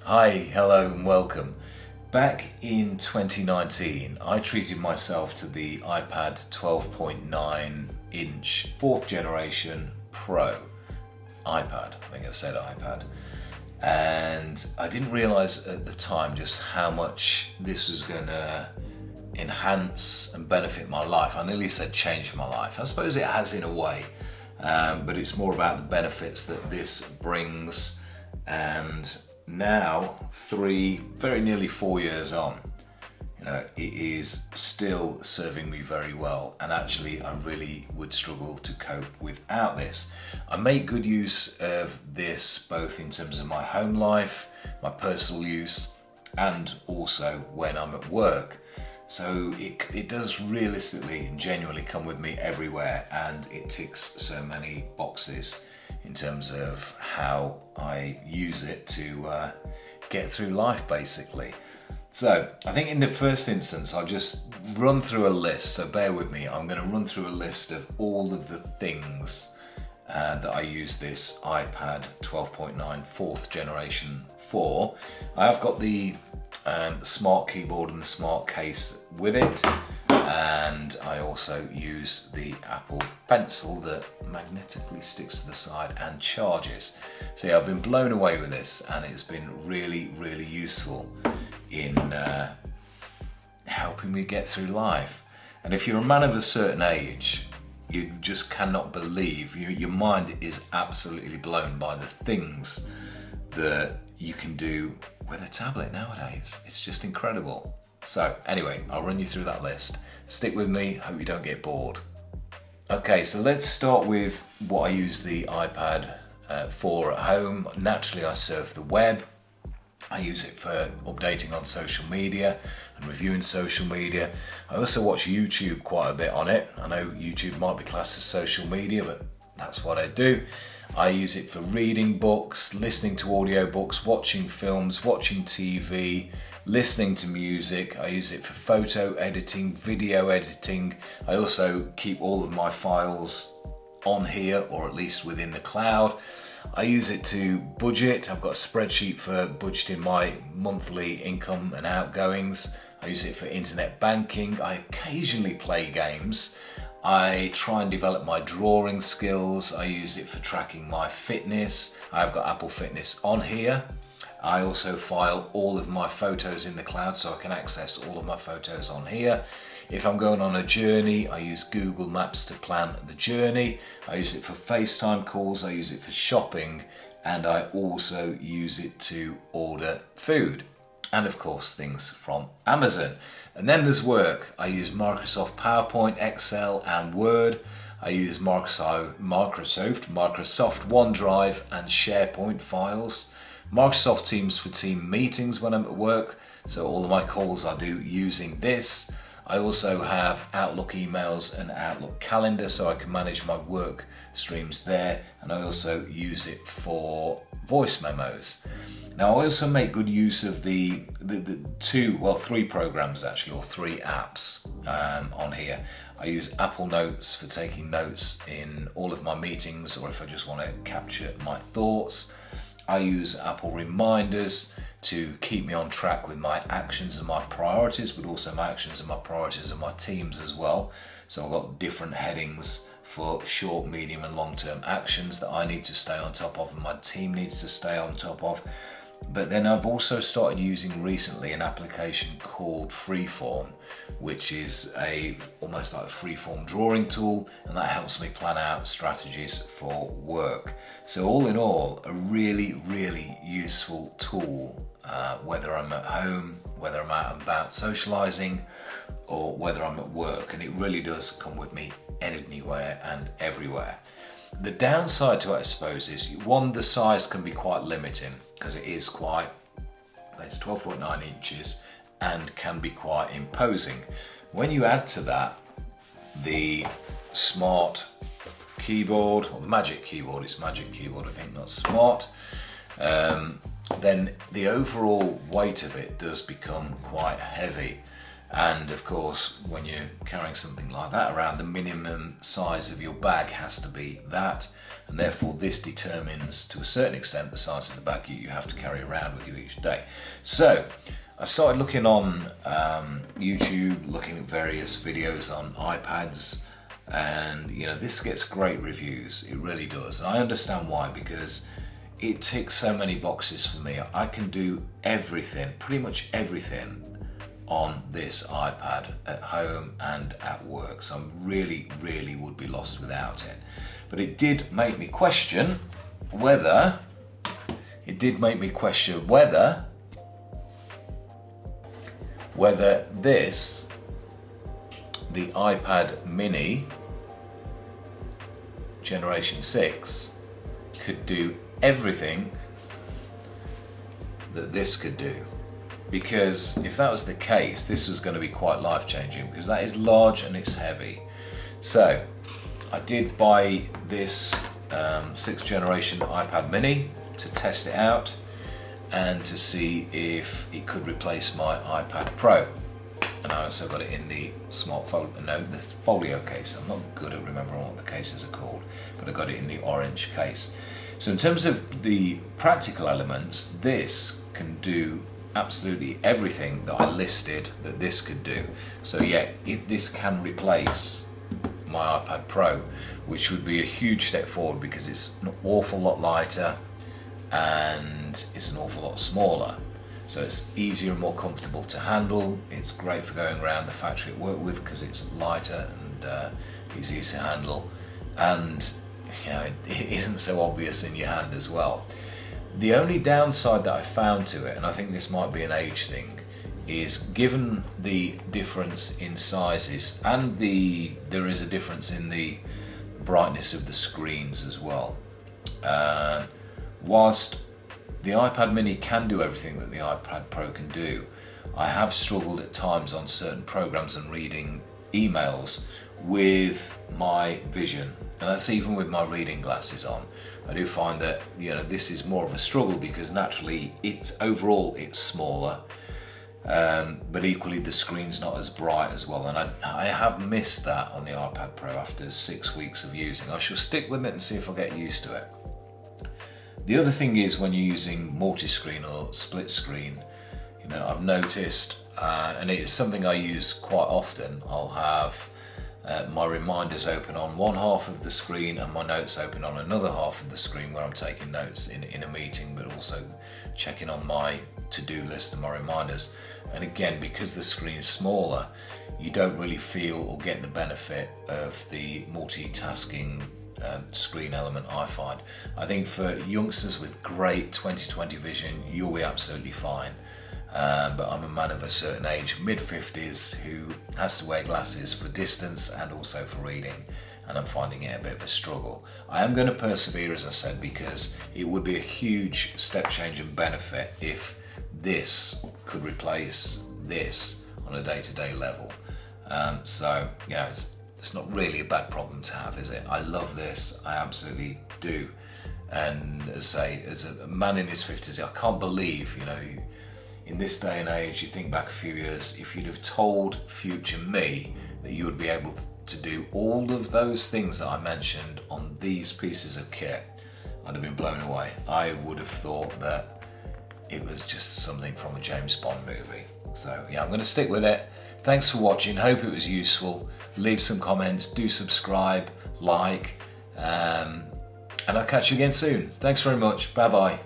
Hi, hello and welcome. Back in 2019, I treated myself to the iPad 12.9 inch 4th generation Pro iPad. I think I've said iPad. And I didn't realize at the time just how much this was going to enhance and benefit my life. I nearly said change my life. I suppose it has in a way, but it's more about the benefits that this brings. And now, very nearly 4 years on, it is still serving me very well, and actually I really would struggle to cope without this. I make good use of this both in terms of my home life, my personal use, and also when I'm at work. So it does realistically and genuinely come with me everywhere, and it ticks so many boxes in terms of how I use it to get through life, basically. So I think in the first instance, I'll just run through a list. So bear with me. I'm going to run through a list of all of the things that I use this iPad 12.9 4th generation for. I have got the smart keyboard and the smart case with it, and I also use the Apple Pencil that magnetically sticks to the side and charges. So yeah, I've been blown away with this, and it's been really, really useful in helping me get through life. And if you're a man of a certain age, you just cannot believe, your mind is absolutely blown by the things that you can do with a tablet nowadays. It's just incredible. So anyway, I'll run you through that list. Stick with me, hope you don't get bored. Okay, so let's start with what I use the iPad for at home. Naturally, I surf the web. I use it for updating on social media and reviewing social media. I also watch YouTube quite a bit on it. I know YouTube might be classed as social media, but that's what I do. I use it for reading books, listening to audiobooks, watching films, watching TV, listening to music. I use it for photo editing, video editing. I also keep all of my files on here, or at least within the cloud. I use it to budget. I've got a spreadsheet for budgeting my monthly income and outgoings. I use it for internet banking. I occasionally play games. I try and develop my drawing skills. I use it for tracking my fitness. I've got Apple Fitness on here. I also file all of my photos in the cloud, so I can access all of my photos on here. If I'm going on a journey, I use Google Maps to plan the journey. I use it for FaceTime calls, I use it for shopping, and I also use it to order food. And of course, things from Amazon. And then there's work. I use Microsoft PowerPoint, Excel, and Word. I use Microsoft OneDrive and SharePoint files. Microsoft Teams for team meetings when I'm at work. So all of my calls I do using this. I also have Outlook emails and Outlook calendar, so I can manage my work streams there. And I also use it for voice memos. Now I also make good use of the three programs actually, or three apps on here. I use Apple Notes for taking notes in all of my meetings, or if I just want to capture my thoughts. I use Apple Reminders to keep me on track with my actions and my priorities, but also my actions and my priorities and my teams as well. So I've got different headings for short, medium and long-term actions that I need to stay on top of and my team needs to stay on top of. But then I've also started using recently an application called Freeform, which is almost like a freeform drawing tool, and that helps me plan out strategies for work. So all in all, a really, really useful tool, whether I'm at home, whether I'm out and about socializing, or whether I'm at work, and it really does come with me anywhere and everywhere. The downside to it, I suppose, is one, the size can be quite limiting because it's 12.9 inches and can be quite imposing. When you add to that the smart keyboard, or the Magic Keyboard, it's Magic Keyboard I think, not smart, then the overall weight of it does become quite heavy. And of course, when you're carrying something like that around, the minimum size of your bag has to be that, and therefore this determines to a certain extent the size of the bag you have to carry around with you each day. So I started looking on YouTube, looking at various videos on iPads, and this gets great reviews. It really does, and I understand why, because it ticks so many boxes for me. I can do everything, pretty much everything, on this iPad at home and at work, so I really would be lost without it. But it did make me question whether this, the iPad Mini Generation 6, could do everything that this could do. Because if that was the case, this was going to be quite life-changing, because that is large and it's heavy. So I did buy this 6th generation iPad Mini to test it out and to see if it could replace my iPad Pro. And I also got it in the the folio case. I'm not good at remembering what the cases are called, but I got it in the orange case. So in terms of the practical elements, this can do absolutely everything that I listed that this could do. So yeah, this can replace my iPad Pro, which would be a huge step forward, because it's an awful lot lighter and it's an awful lot smaller. So it's easier and more comfortable to handle. It's great for going around the factory at work with, because it's lighter and easier to handle, and it isn't so obvious in your hand as well. The only downside that I found to it, and I think this might be an age thing, is given the difference in sizes, and there is a difference in the brightness of the screens as well. Whilst the iPad Mini can do everything that the iPad Pro can do, I have struggled at times on certain programs and reading emails with my vision, and that's even with my reading glasses on. I do find that this is more of a struggle, because naturally it's smaller, but equally the screen's not as bright as well, and I have missed that on the iPad Pro after 6 weeks of using. I shall stick with it and see if I get used to it. The other thing is, when you're using multi-screen or split screen, I've noticed, and it's something I use quite often, I'll have my reminders open on one half of the screen and my notes open on another half of the screen, where I'm taking notes in a meeting, but also checking on my to-do list and my reminders. And again, because the screen is smaller, you don't really feel or get the benefit of the multitasking screen element, I find. I think for youngsters with great 20/20 vision, you'll be absolutely fine. But I'm a man of a certain age, mid-50s, who has to wear glasses for distance and also for reading, and I'm finding it a bit of a struggle. I am going to persevere, as I said, because it would be a huge step change and benefit if this could replace this on a day-to-day level. So it's not really a bad problem to have, is it? I love this, I absolutely do. And as a man in his 50s, I can't believe, in this day and age, you think back a few years, if you'd have told future me that you would be able to do all of those things that I mentioned on these pieces of kit, I'd have been blown away. I would have thought that it was just something from a James Bond movie. So yeah, I'm going to stick with it. Thanks for watching, hope it was useful. Leave some comments, do subscribe, like, and I'll catch you again soon. Thanks very much, bye bye.